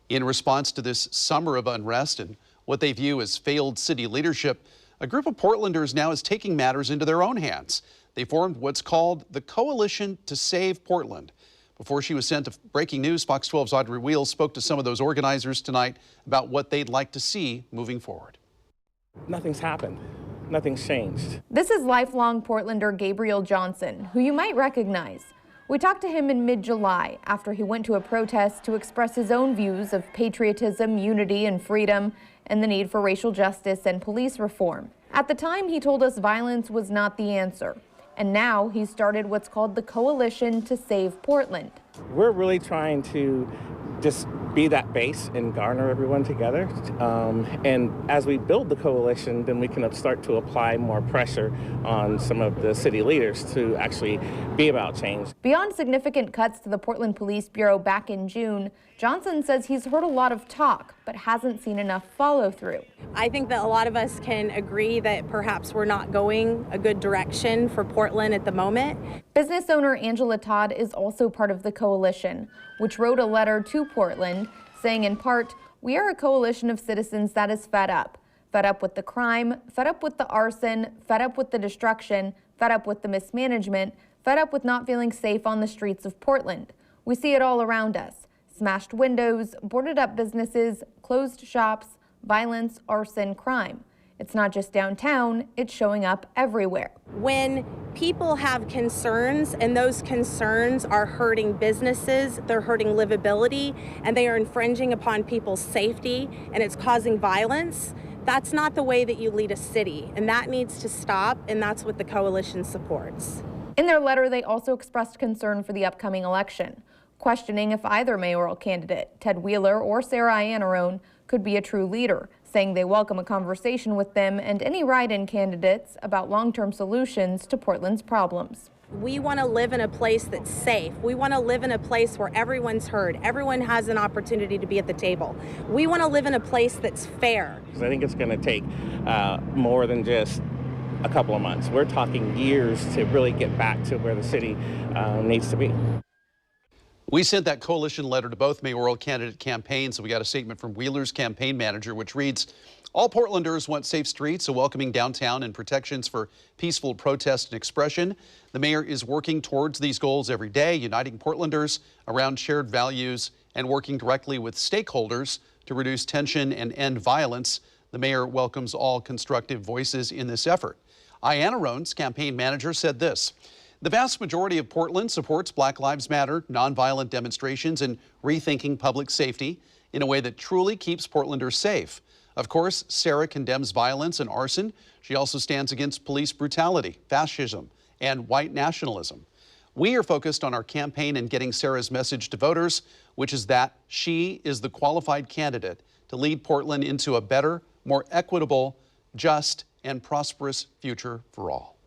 In response to this summer of unrest and what they view as failed city leadership, a group of Portlanders now is taking matters into their own hands. They formed what's called the Coalition to Save Portland. Before she was sent to breaking news, Fox 12's Audrey Wheels spoke to some of those organizers tonight about what they'd like to see moving forward. Nothing's happened. Nothing's changed. This is lifelong Portlander Gabriel Johnson, who you might recognize. We talked to him in mid-July after he went to a protest to express his own views of patriotism, unity, and freedom, and the need for racial justice and police reform. At the time, he told us violence was not the answer. And now he's started what's called the Coalition to Save Portland. We're really trying to just be that base and garner everyone together. And as we build the coalition, then we can start to apply more pressure on some of the city leaders to actually be about change. Beyond significant cuts to the Portland Police Bureau back in June, Johnson says he's heard a lot of talk, but hasn't seen enough follow through. I think that a lot of us can agree that perhaps we're not going a good direction for Portland at the moment. Business owner Angela Todd is also part of the coalition, which wrote a letter to Portland saying in part, "We are a coalition of citizens that is fed up with the crime, fed up with the arson, fed up with the destruction, fed up with the mismanagement, fed up with not feeling safe on the streets of Portland. We see it all around us. Smashed windows, boarded up businesses, closed shops, violence, arson, crime. It's not just downtown, it's showing up everywhere." When people have concerns and those concerns are hurting businesses, they're hurting livability, and they are infringing upon people's safety, and it's causing violence, that's not the way that you lead a city, and that needs to stop, and that's what the coalition supports. In their letter, they also expressed concern for the upcoming election, questioning if either mayoral candidate, Ted Wheeler or Sarah Iannarone, could be a true leader, saying they welcome a conversation with them and any write-in candidates about long-term solutions to Portland's problems. We want to live in a place that's safe. We want to live in a place where everyone's heard. Everyone has an opportunity to be at the table. We want to live in a place that's fair. I think it's going to take more than just a couple of months. We're talking years to really get back to where the city needs to be. We sent that coalition letter to both mayoral candidate campaigns, so we got a statement from Wheeler's campaign manager, which reads, "All Portlanders want safe streets, a welcoming downtown, and protections for peaceful protest and expression. The mayor is working towards these goals every day, uniting Portlanders around shared values and working directly with stakeholders to reduce tension and end violence. The mayor welcomes all constructive voices in this effort." Iannarone's campaign manager said this: "The vast majority of Portland supports Black Lives Matter, nonviolent demonstrations, and rethinking public safety in a way that truly keeps Portlanders safe. Of course, Sarah condemns violence and arson. She also stands against police brutality, fascism, and white nationalism. We are focused on our campaign and getting Sarah's message to voters, which is that she is the qualified candidate to lead Portland into a better, more equitable, just, and prosperous future for all."